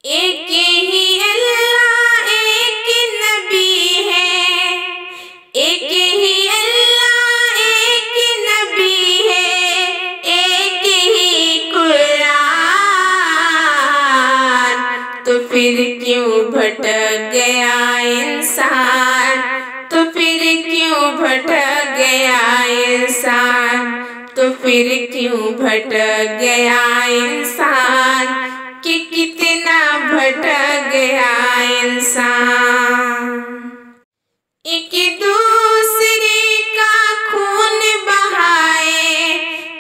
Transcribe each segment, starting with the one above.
एक ही अल्लाह एक नबी है, एक ही अल्लाह एक नबी है, एक ही कुरान। तो फिर क्यों भटक गया इंसान, तो फिर क्यों भटक गया इंसान, तो फिर क्यों भटक गया इंसान, कि कितना भटक गया इंसान। एक दूसरे का खून बहाए,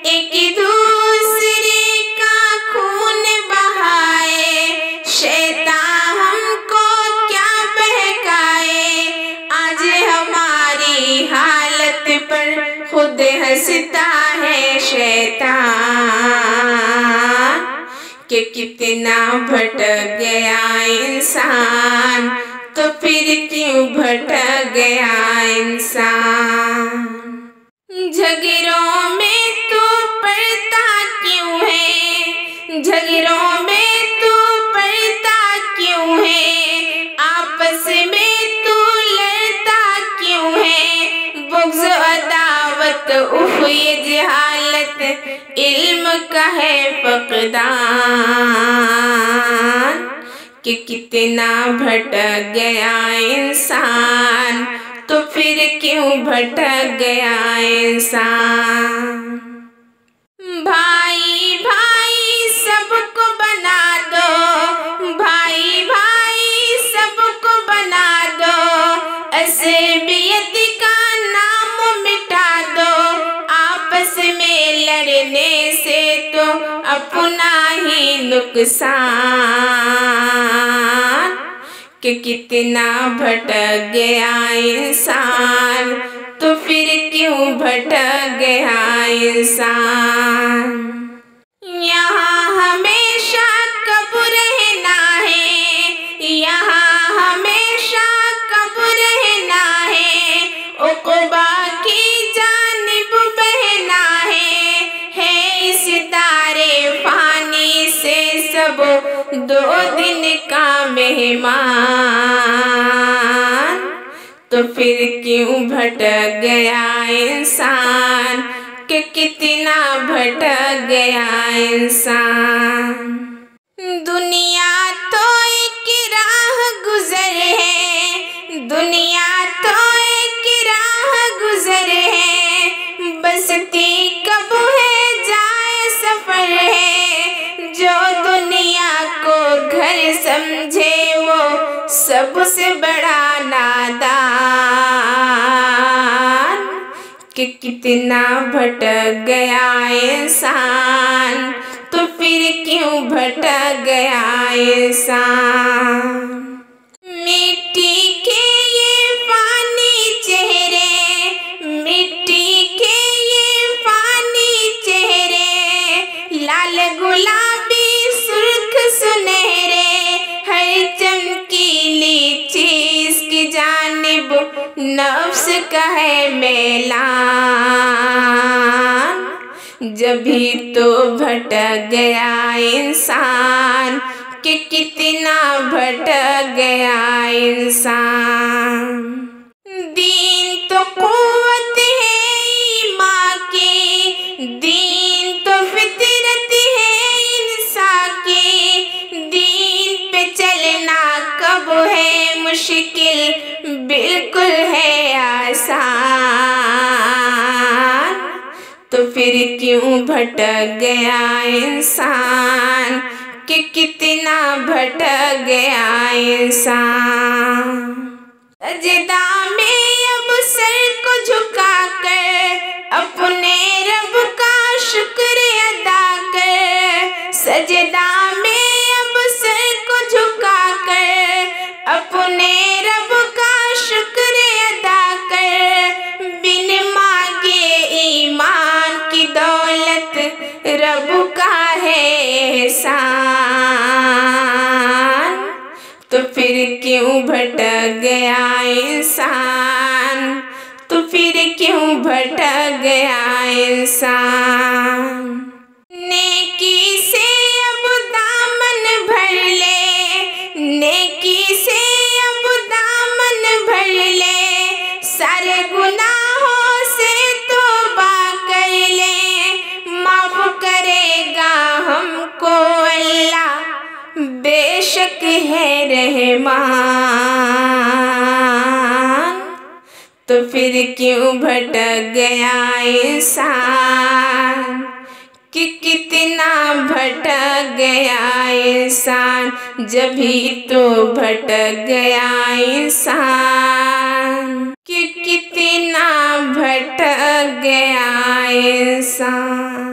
एक दूसरे का खून बहाए, शैतान हमको क्या बहकाए। आज हमारी हालत पर खुद हंसता है शैतान, कि कितना भटक गया इंसान, तो फिर क्यों भटक गया इंसान। झगड़ों में तू पड़ता क्यों है, झगड़ों में तू पड़ता क्यों है, आपस में तू लड़ता क्यों है। बुग़्ज़ अदावत उफ़ ये जहालत, इल्म का है फक़दान, कि कितना भटक गया इंसान, तो फिर क्यों भटक गया इंसान। भाई भाई सबको बना दो, भाई भाई सबको बना दो, असबियत का नाम मिटा दो। आपस में लड़ने से तो अपना ही नुकसान, कि कितना भटक गया इंसान, तो फिर क्यों भटक गया इंसान। यहाँ हमेशा कब रहना है, यहाँ हमेशा कब रहना है, उक़बा की जानिब बहना है इस दारे फ़ानी से सब 2 दिन का मेहमान। तो फिर क्यों भटक गया इंसान, कि कितना भटक गया इंसान। दुनिया तो एक राह गुज़र है, दुनिया तो एक राह गुज़र है, बसती कब है जाए सफ़र है। जो दुनिया को घर समझे वो सबसे बड़ा नादान, कि कितना भटक गया इंसान, तो फिर क्यों भटक गया इंसान। मिट्टी के ये फ़ानी चेहरे, मिट्टी के ये फ़ानी चेहरे, लाल गुलाबी सुर्ख सुनहरे, हर चमकीली चीज़ की जानिब नफ्स का है मैलान। जभी तो भटक गया इंसान, कि कितना भटक गया इंसान। दीन तो क़ुव्वत है ईमान की, दीन तो फितरत है इंसान की, दीन पे चलना कब है मुश्किल, बिल्कुल है आसान। तो फिर क्यों भटक गया इंसान, कि कितना भटक गया इंसान। सजदा में अब सर को झुका कर, अपने रब का शुक्र अदा कर। सजदा में अब सर को झुका कर, अपने रब का शुक्र अदा कर। बिन मांगे ईमान की दौलत रब का है एहसान। तो फिर क्यों भटक गया इंसान, तो फिर क्यों भटक गया इंसान। नेकी से अब दामन भर ले, मेहमान, तो फिर क्यों भटक गया इंसान, कि कितना भटक गया इंसान, जब भी तो भटक गया इंसान, कि कितना भटक गया इंसान।